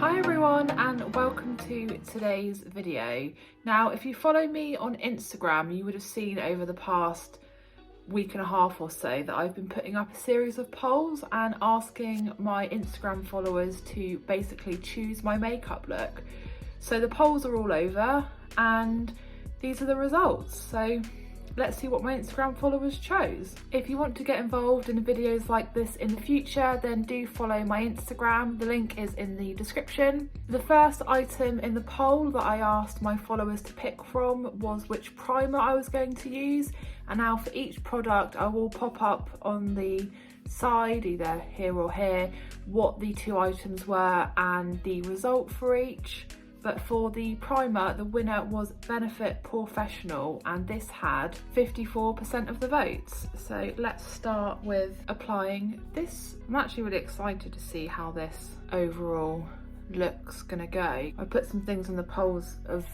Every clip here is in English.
Hi everyone and welcome to today's video. Now if you follow me on Instagram you would have seen over the past week and a half or so that I've been putting up a series of polls and asking my Instagram followers to basically choose my makeup look. So the polls are all over and these are the results. So let's see what my Instagram followers chose. If you want to get involved in videos like this in the future, then do follow my Instagram. The link is in the description. The first item in the poll that I asked my followers to pick from was which primer I was going to use. And now for each product, I will pop up on the side, either here or here, what the two items were and the result for each. But for the primer, the winner was Benefit Porefessional, and this had 54% of the votes. So let's start with applying this. I'm actually really excited to see how this overall looks gonna go. I put some things in the polls of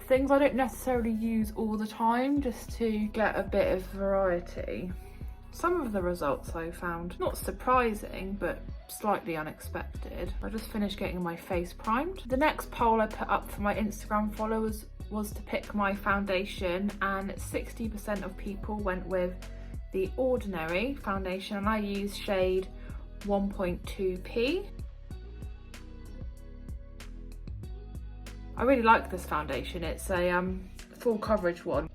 things I don't necessarily use all the time, just to get a bit of variety. Some of the results I found not surprising, but slightly unexpected. I just finished getting my face primed. The next poll I put up for my Instagram followers was to pick my foundation, and 60% of people went with the Ordinary foundation, and I used shade 1.2p. I really like this foundation. It's a full coverage one.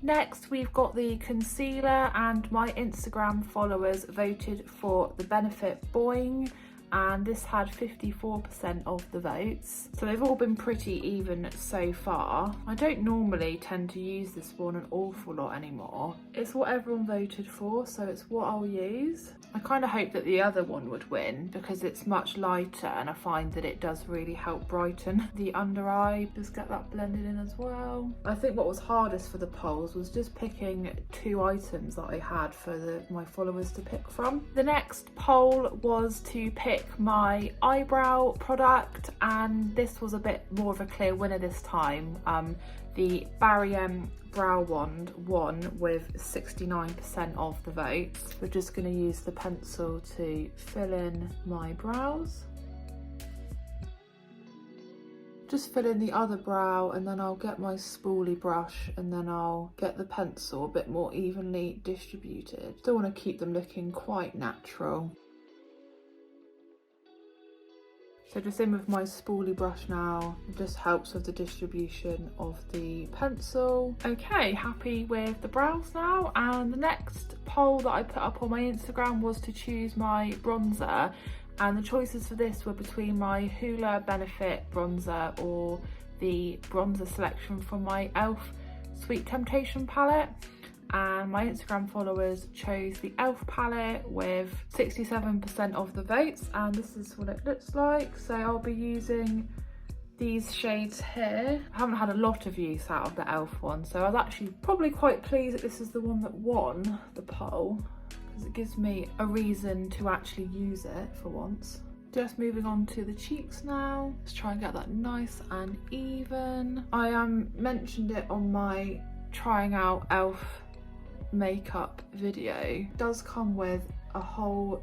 Next, we've got the concealer, and my Instagram followers voted for the Benefit Boiing, and this had 54% of the votes. So they've all been pretty even so far. I don't normally tend to use this one an awful lot anymore. It's what everyone voted for, so it's what I'll use. I kind of hope that the other one would win because it's much lighter and I find that it does really help brighten the under eye. Just get that blended in as well. I think what was hardest for the polls was just picking two items that I had for my followers to pick from. The next poll was to pick my eyebrow product, and this was a bit more of a clear winner this time. The Barry Brow Wand won with 69% of the votes. We're just going to use the pencil to fill in my brows. Just fill in the other brow, and then I'll get my spoolie brush and then I'll get the pencil a bit more evenly distributed. Still want to keep them looking quite natural. So just in with my spoolie brush now, it just helps with the distribution of the pencil. Okay, happy with the brows now. And the next poll that I put up on my Instagram was to choose my bronzer. And the choices for this were between my Hoola Benefit bronzer or the bronzer selection from my e.l.f. Sweet Temptation palette. And my Instagram followers chose the e.l.f. palette with 67% of the votes, and this is what it looks like. So I'll be using these shades here. I haven't had a lot of use out of the e.l.f. one, so I was actually probably quite pleased that this is the one that won the poll, because it gives me a reason to actually use it for once. Just moving on to the cheeks now. Let's try and get that nice and even. I mentioned it on my trying out e.l.f. makeup video. It does come with a whole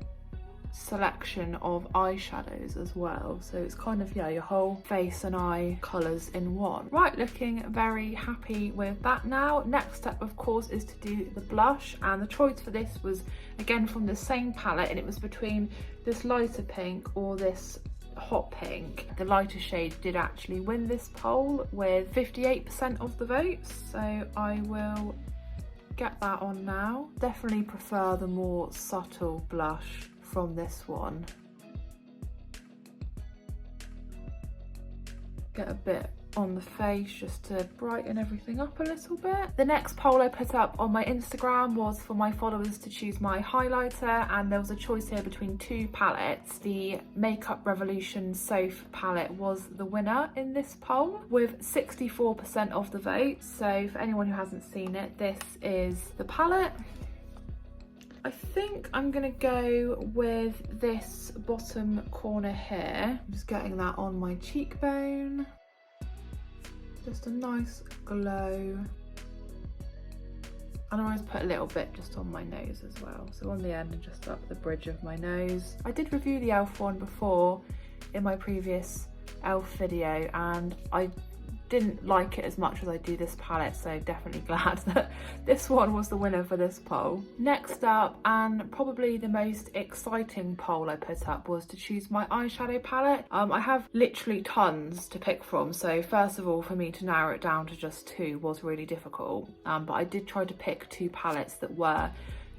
selection of eyeshadows as well, so it's kind of, yeah, your whole face and eye colours in one. Right, looking very happy with that now. Next step of course is to do the blush, and the choice for this was again from the same palette, and it was between this lighter pink or this hot pink. The lighter shade did actually win this poll with 58% of the votes, so I will get that on now. Definitely prefer the more subtle blush from this one. Get a bit on the face just to brighten everything up a little bit. The next poll I put up on my Instagram was for my followers to choose my highlighter, and there was a choice here between two palettes. The Makeup Revolution Soph palette was the winner in this poll with 64% of the votes. So for anyone who hasn't seen it, this is the palette. I think I'm gonna go with this bottom corner here. I'm just getting that on my cheekbone. Just a nice glow. And I always put a little bit just on my nose as well. So on the end and just up the bridge of my nose. I did review the e.l.f. one before in my previous e.l.f. video, and I didn't like it as much as I do this palette, so definitely glad that this one was the winner for this poll. Next up, and probably the most exciting poll I put up, was to choose my eyeshadow palette. I have literally tons to pick from, so first of all, for me to narrow it down to just 2 was really difficult, but I did try to pick 2 palettes that were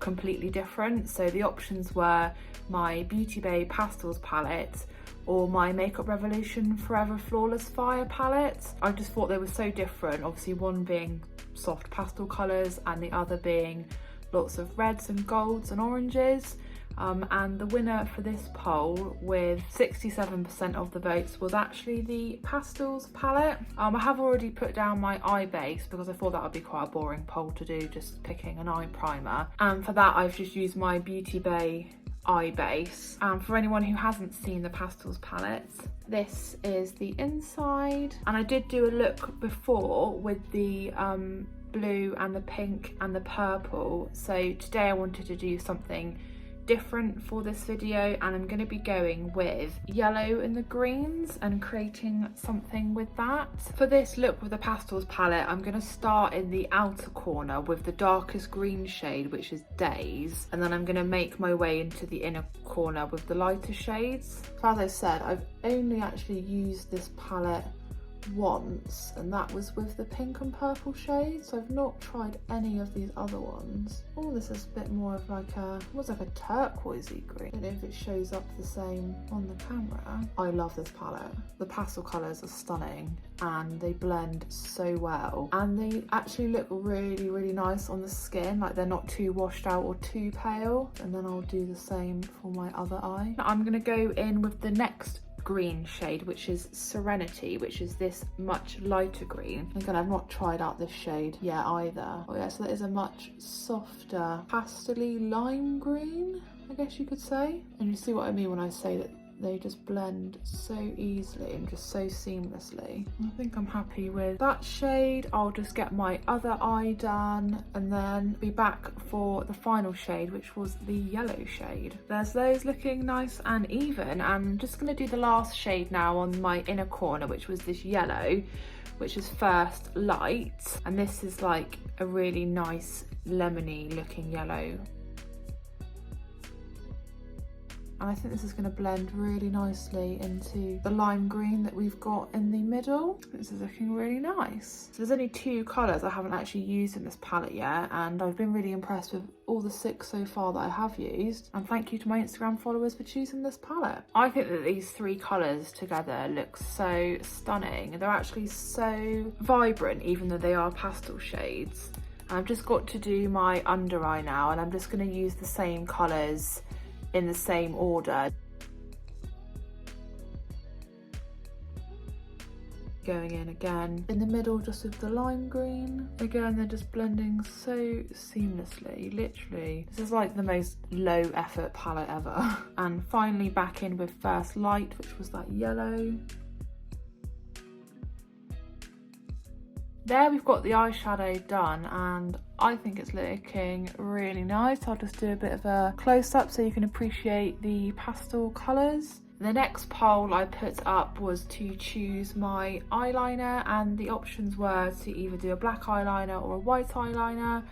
completely different. So the options were my Beauty Bay Pastels palette or my Makeup Revolution Forever Flawless Fire palette. I just thought they were so different, obviously one being soft pastel colours and the other being lots of reds and golds and oranges. And the winner for this poll, with 67% of the votes, was actually the Pastels palette. I have already put down my eye base because I thought that would be quite a boring poll to do, just picking an eye primer. And for that I've just used my Beauty Bay eye base. And for anyone who hasn't seen the Pastels palette, this is the inside. And I did do a look before with the blue and the pink and the purple, so today I wanted to do something different for this video, and I'm going to be going with yellow and the greens and creating something with that. For this look with the Pastels palette, I'm going to start in the outer corner with the darkest green shade, which is Daze, and then I'm going to make my way into the inner corner with the lighter shades. So as I said, I've only actually used this palette once, and that was with the pink and purple shades. So I've not tried any of these other ones. Oh, this is a bit more of like a, what's like a turquoisey green. I don't know if it shows up the same on the camera. I love this palette. The pastel colours are stunning and they blend so well, and they actually look really, really nice on the skin. Like they're not too washed out or too pale. And then I'll do the same for my other eye. I'm gonna go in with the next green shade, which is Serenity, which is this much lighter green. Again, I've not tried out this shade yet either. Oh yeah, so that is a much softer pastel-y lime green, I guess you could say. And you see what I mean when I say that they just blend so easily and just so seamlessly. I think I'm happy with that shade. I'll just get my other eye done and then be back for the final shade, which was the yellow shade. There's those looking nice and even. I'm just going to do the last shade now on my inner corner, which was this yellow, which is First Light, and this is like a really nice lemony looking yellow. And I think this is going to blend really nicely into the lime green that we've got in the middle. This is looking really nice. So there's only 2 colours I haven't actually used in this palette yet, and I've been really impressed with all the 6 so far that I have used. And thank you to my Instagram followers for choosing this palette. I think that these 3 colours together look so stunning. They're actually so vibrant, even though they are pastel shades. And I've just got to do my under eye now, and I'm just going to use the same colours in the same order. Going in again in the middle just with the lime green. Again, they're just blending so seamlessly, literally. This is like the most low effort palette ever. And finally back in with First Light, which was that yellow. There we've got the eyeshadow done, and I think it's looking really nice. I'll just do a bit of a close-up so you can appreciate the pastel colours. The next poll I put up was to choose my eyeliner, and the options were to either do a black eyeliner or a white eyeliner.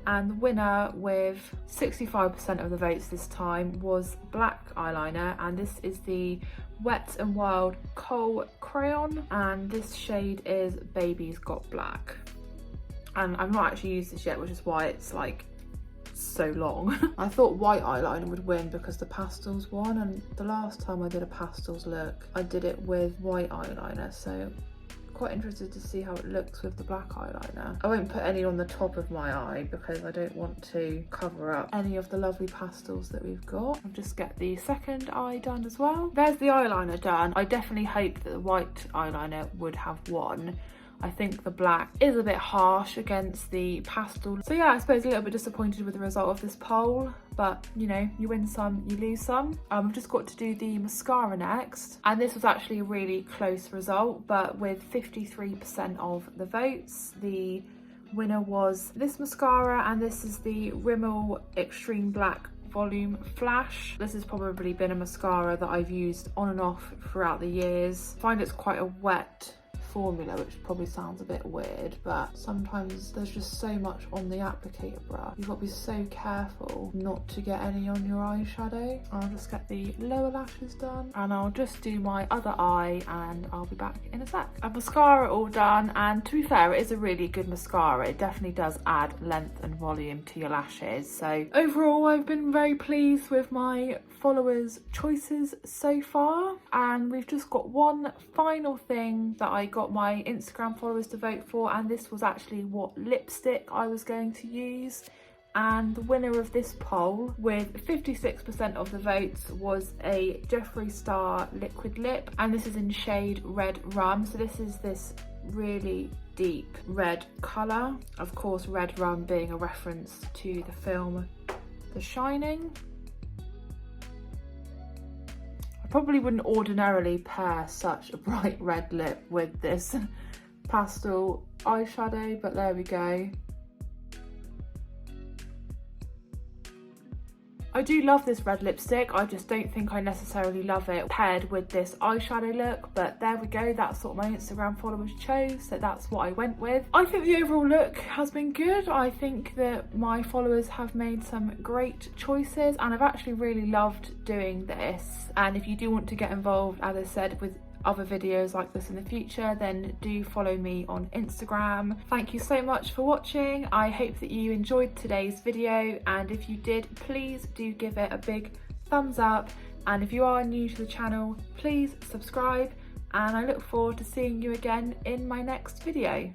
And the winner, with 65% of the votes this time, was black eyeliner, and this is the Wet n Wild Kohl crayon, and this shade is Baby's Got Black. And I've not actually used this yet, which is why it's like so long. I thought white eyeliner would win because the pastels won, and the last time I did a pastels look I did it with white eyeliner, so quite interested to see how it looks with the black eyeliner. I won't put any on the top of my eye because I don't want to cover up any of the lovely pastels that we've got. I'll just get the second eye done as well. There's the eyeliner done. I definitely hoped that the white eyeliner would have won. I think the black is a bit harsh against the pastel. So yeah, I suppose a little bit disappointed with the result of this poll, but you know, you win some, you lose some. I've just got to do the mascara next, and this was actually a really close result, but with 53% of the votes, the winner was this mascara, and this is the Rimmel Extreme Black Volume Flash. This has probably been a mascara that I've used on and off throughout the years. I find it's quite a wet formula, which probably sounds a bit weird, but sometimes there's just so much on the applicator brush. You've got to be so careful not to get any on your eyeshadow. I'll just get the lower lashes done, and I'll just do my other eye, and I'll be back in a sec. A mascara all done, and to be fair, it is a really good mascara. It definitely does add length and volume to your lashes. So overall, I've been very pleased with my followers' choices so far, and we've just got one final thing that I got my Instagram followers to vote for, and this was actually what lipstick I was going to use. And the winner of this poll, with 56% of the votes, was a Jeffree Star liquid lip, and this is in shade Redrum. So this is this really deep red colour, of course Redrum being a reference to the film The Shining. Probably wouldn't ordinarily pair such a bright red lip with this pastel eyeshadow, but there we go. I do love this red lipstick, I just don't think I necessarily love it paired with this eyeshadow look, but there we go, that's what my Instagram followers chose, so that's what I went with. I think the overall look has been good. I think that my followers have made some great choices, and I've actually really loved doing this. And if you do want to get involved, as I said, with other videos like this in the future, then do follow me on Instagram. Thank you so much for watching. I hope that you enjoyed today's video, and if you did, please do give it a big thumbs up, and if you are new to the channel, please subscribe, and I look forward to seeing you again in my next video.